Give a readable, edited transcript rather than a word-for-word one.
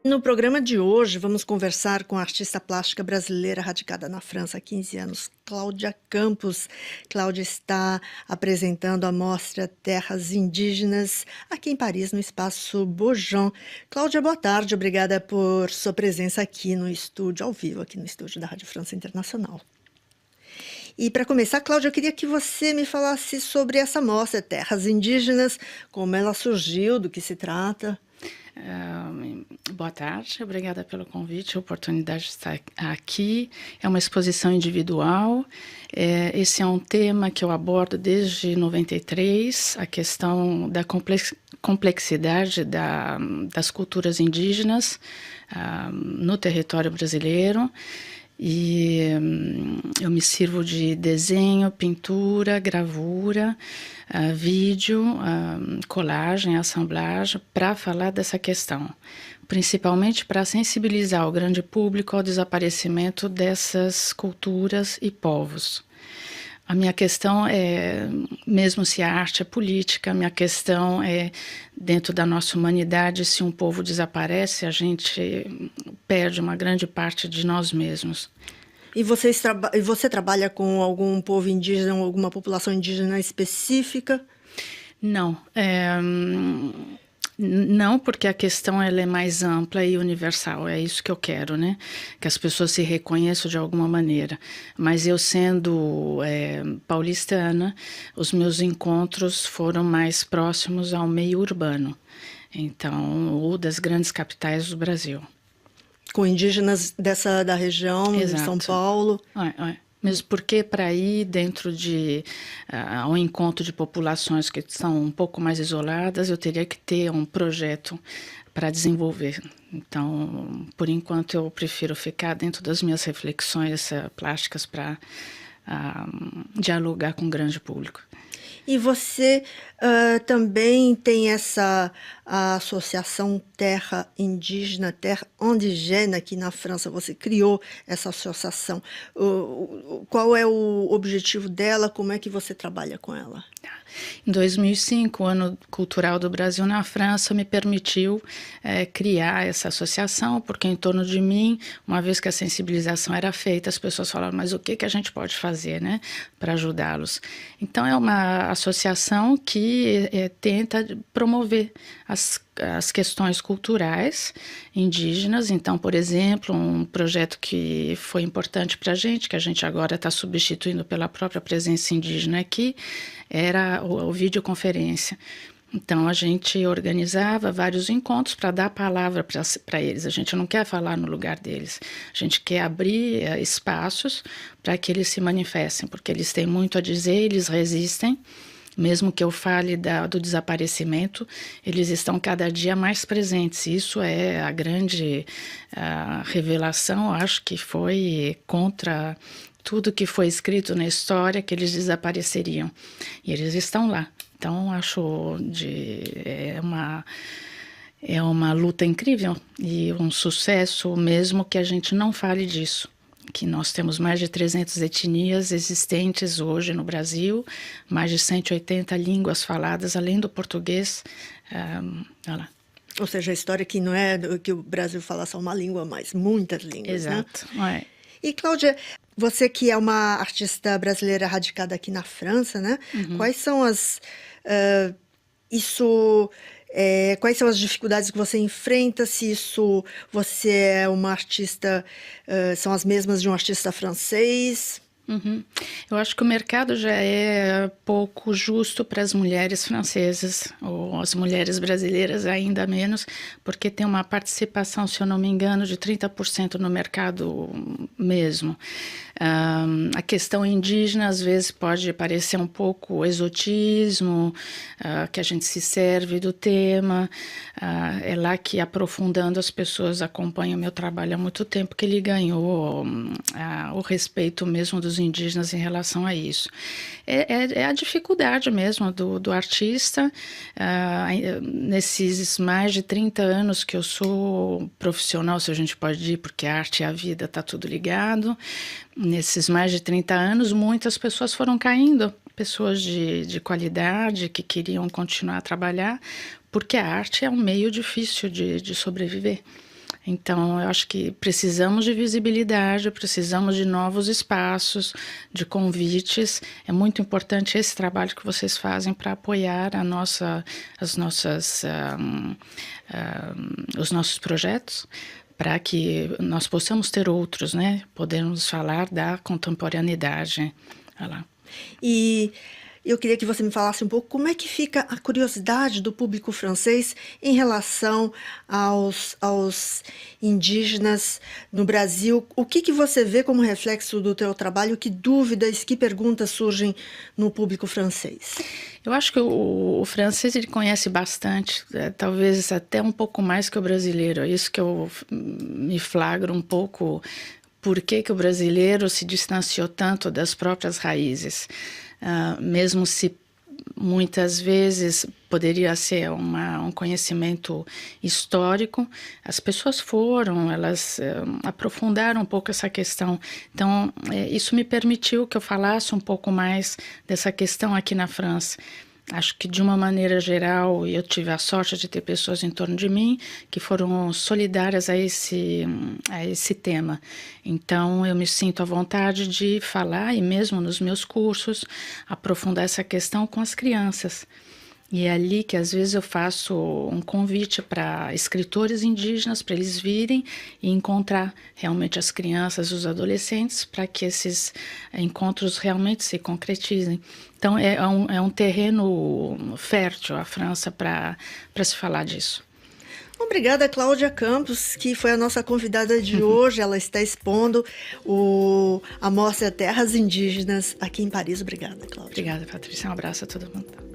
No programa de hoje, vamos conversar com a artista plástica brasileira radicada na França há 15 anos, Cláudia Campos. Cláudia está apresentando a mostra Terras Indígenas aqui em Paris, no Espaço Beaujon. Cláudia, boa tarde. Obrigada por sua presença aqui no estúdio, ao vivo, aqui no estúdio da Rádio França Internacional. E para começar, Cláudia, eu queria que você me falasse sobre essa mostra Terras Indígenas, como ela surgiu, do que se trata. Boa tarde, obrigada pelo convite, a oportunidade de estar aqui. É uma exposição individual. Esse é um tema que eu abordo desde 93, a questão da complexidade das culturas indígenas no território brasileiro. E eu me sirvo de desenho, pintura, gravura, vídeo, colagem, assemblagem, para falar dessa questão, principalmente para sensibilizar o grande público ao desaparecimento dessas culturas e povos. A minha questão é, mesmo se a arte é política, a minha questão é, dentro da nossa humanidade, se um povo desaparece, a gente perde uma grande parte de nós mesmos. E você trabalha com algum povo indígena, alguma população indígena específica? Não, não, porque a questão ela é mais ampla e universal, é isso que eu quero, né? Que as pessoas se reconheçam de alguma maneira. Mas eu sendo paulistana, os meus encontros foram mais próximos ao meio urbano, então, ou das grandes capitais do Brasil. Com indígenas da região, de São Paulo? Mesmo porque para ir dentro de um encontro de populações que são um pouco mais isoladas, eu teria que ter um projeto para desenvolver. Então, por enquanto, eu prefiro ficar dentro das minhas reflexões plásticas para dialogar com o grande público. E você também tem essa associação Terra Indígena, Terre Indigène aqui na França. Você criou essa associação. Qual é o objetivo dela? Como é que você trabalha com ela? Em 2005, o Ano Cultural do Brasil na França me permitiu criar essa associação, porque em torno de mim, uma vez que a sensibilização era feita, as pessoas falavam, mas o que a gente pode fazer, né, para ajudá-los? Então, é uma associação que tenta promover as questões culturais indígenas. Então, por exemplo, um projeto que foi importante para a gente, que a gente agora está substituindo pela própria presença indígena aqui, era o videoconferência. Então, a gente organizava vários encontros para dar a palavra para eles. A gente não quer falar no lugar deles. A gente quer abrir espaços para que eles se manifestem, porque eles têm muito a dizer, eles resistem. Mesmo que eu fale do desaparecimento, eles estão cada dia mais presentes. Isso é a grande revelação, acho que foi contra tudo que foi escrito na história, que eles desapareceriam. E eles estão lá. Então, acho é uma luta incrível e um sucesso, mesmo que a gente não fale disso. Que nós temos mais de 300 etnias existentes hoje no Brasil, mais de 180 línguas faladas, além do português. Olha lá. Ou seja, a história que não é que o Brasil fala só uma língua, mas muitas línguas, Exato. Né? E, Cláudia, você que é uma artista brasileira radicada aqui na França, né? Uhum. Quais são quais são as dificuldades que você enfrenta? Se você é uma artista, são as mesmas de um artista francês? Uhum. Eu acho que o mercado já é pouco justo para as mulheres francesas, ou as mulheres brasileiras ainda menos, porque tem uma participação, se eu não me engano, de 30% no mercado mesmo. A questão indígena às vezes pode parecer um pouco exotismo, que a gente se serve do tema. É lá que, aprofundando, as pessoas acompanham o meu trabalho há muito tempo, que ele ganhou o respeito mesmo dos indígenas em relação a isso. É a dificuldade mesmo do artista. Nesses mais de 30 anos que eu sou profissional, se a gente pode dizer, porque a arte e a vida está tudo ligado. Nesses mais de 30 anos, muitas pessoas foram caindo, pessoas de qualidade que queriam continuar a trabalhar, porque a arte é um meio difícil de sobreviver. Então, eu acho que precisamos de visibilidade, precisamos de novos espaços, de convites. É muito importante esse trabalho que vocês fazem para apoiar os nossos projetos, para que nós possamos ter outros, né? Podemos falar da contemporaneidade. Olha lá. E eu queria que você me falasse um pouco como é que fica a curiosidade do público francês em relação aos indígenas no Brasil. O que você vê como reflexo do teu trabalho? Que dúvidas, que perguntas surgem no público francês? Eu acho que o francês ele conhece bastante, talvez até um pouco mais que o brasileiro. É isso que eu me flagro um pouco. Por que o brasileiro se distanciou tanto das próprias raízes? Mesmo se muitas vezes poderia ser um conhecimento histórico, as pessoas elas aprofundaram um pouco essa questão. Então, isso me permitiu que eu falasse um pouco mais dessa questão aqui na França. Acho que, de uma maneira geral, eu tive a sorte de ter pessoas em torno de mim que foram solidárias a esse tema. Então, eu me sinto à vontade de falar, e mesmo nos meus cursos, aprofundar essa questão com as crianças. E é ali que, às vezes, eu faço um convite para escritores indígenas, para eles virem e encontrar realmente as crianças, os adolescentes, para que esses encontros realmente se concretizem. Então, é um terreno fértil, a França, para se falar disso. Obrigada, Cláudia Campos, que foi a nossa convidada de hoje. Ela está expondo a Mostra Terras Indígenas aqui em Paris. Obrigada, Cláudia. Obrigada, Patrícia. Um abraço a todo mundo.